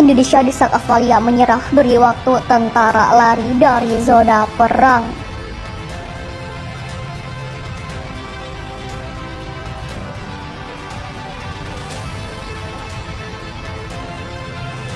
Indonesia desak Australia menyerah, beri waktu tentara lari dari zona perang.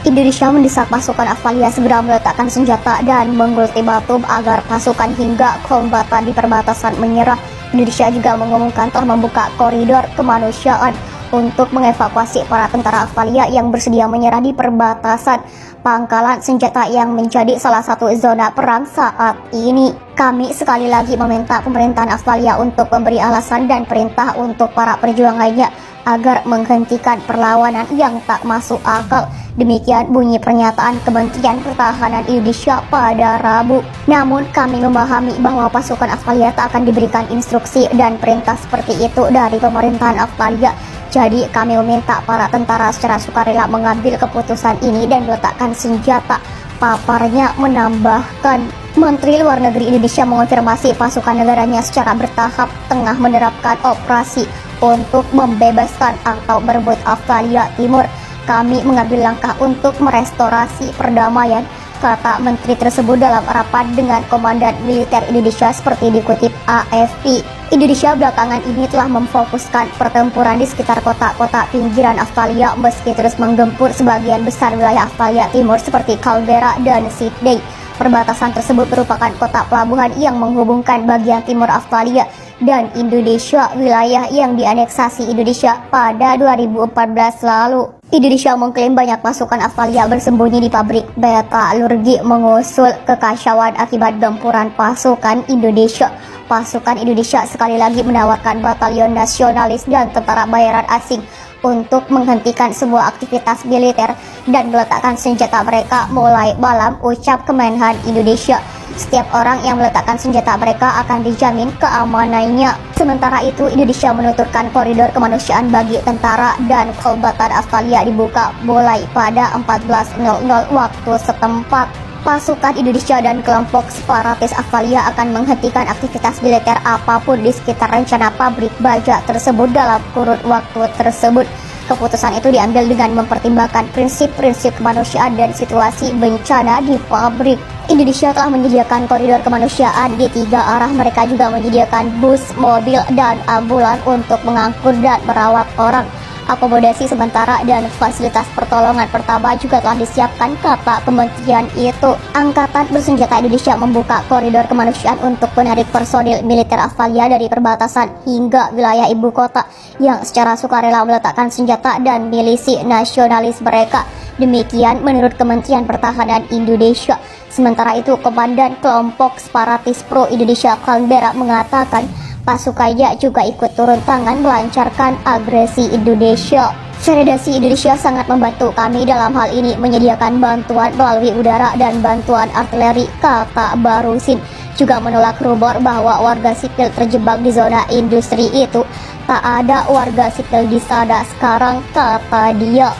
Indonesia mendesak pasukan Australia segera meletakkan senjata dan mengultimatum agar pasukan hingga kombatan di perbatasan menyerah. Indonesia juga mengumumkan telah membuka koridor kemanusiaan untuk mengevakuasi para tentara Australia yang bersedia menyerah di perbatasan pangkalan senjata yang menjadi salah satu zona perang saat ini. Kami sekali lagi meminta pemerintahan Australia untuk memberi alasan dan perintah untuk para pejuang lainnya agar menghentikan perlawanan yang tak masuk akal. Demikian bunyi pernyataan Kementerian Pertahanan Indonesia pada Rabu. Namun kami memahami bahwa pasukan Australia tak akan diberikan instruksi dan perintah seperti itu dari pemerintahan Australia. Jadi kami meminta para tentara secara sukarela mengambil keputusan ini dan meletakkan senjata. Paparnya menambahkan, Menteri Luar Negeri Indonesia mengonfirmasi pasukan negaranya secara bertahap tengah menerapkan operasi untuk membebaskan atau berebut Australia Timur. Kami mengambil langkah untuk merestorasi perdamaian, kata menteri tersebut dalam rapat dengan Komandan Militer Indonesia seperti dikutip AFP. Indonesia belakangan ini telah memfokuskan pertempuran di sekitar kota-kota pinggiran Australia meski terus menggempur sebagian besar wilayah Australia Timur seperti Canberra dan Sydney. Perbatasan tersebut merupakan kota pelabuhan yang menghubungkan bagian timur Australia dan Indonesia, wilayah yang dianeksasi Indonesia pada 2014 lalu. Indonesia mengklaim banyak pasukan Australia bersembunyi di pabrik metalurgi mengusul kekacauan akibat gempuran pasukan Indonesia. Pasukan Indonesia sekali lagi menawarkan batalion nasionalis dan tentara bayaran asing untuk menghentikan semua aktivitas militer dan meletakkan senjata mereka mulai malam, ucap Kemenhan Indonesia. Setiap orang yang meletakkan senjata mereka akan dijamin keamanannya. Sementara itu, Indonesia menuturkan koridor kemanusiaan bagi tentara dan kombatan Australia dibuka mulai pada 14.00 waktu setempat. Pasukan Indonesia dan kelompok separatis Australia akan menghentikan aktivitas militer apapun di sekitar rencana pabrik baja tersebut dalam kurun waktu tersebut. Keputusan itu diambil dengan mempertimbangkan prinsip-prinsip kemanusiaan dan situasi bencana di pabrik. Indonesia telah menyediakan koridor kemanusiaan di 3 arah. Mereka juga menyediakan bus, mobil, dan ambulan untuk mengangkut dan merawat orang. Akomodasi sementara dan fasilitas pertolongan pertama juga telah disiapkan, kata kementerian itu. Angkatan Bersenjata Indonesia membuka koridor kemanusiaan untuk menarik personil militer Australia dari perbatasan hingga wilayah ibu kota yang secara sukarela meletakkan senjata dan milisi nasionalis mereka. Demikian menurut Kementerian Pertahanan Indonesia. Sementara itu, Komandan Kelompok Separatis Pro Indonesia Canberra mengatakan pasukannya juga ikut turun tangan melancarkan agresi Indonesia. Federasi Indonesia sangat membantu kami dalam hal ini, menyediakan bantuan melalui udara dan bantuan artileri, kata Barusin. Juga menolak rumor bahwa warga sipil terjebak di zona industri itu. Tak ada warga sipil di sana sekarang, kata dia.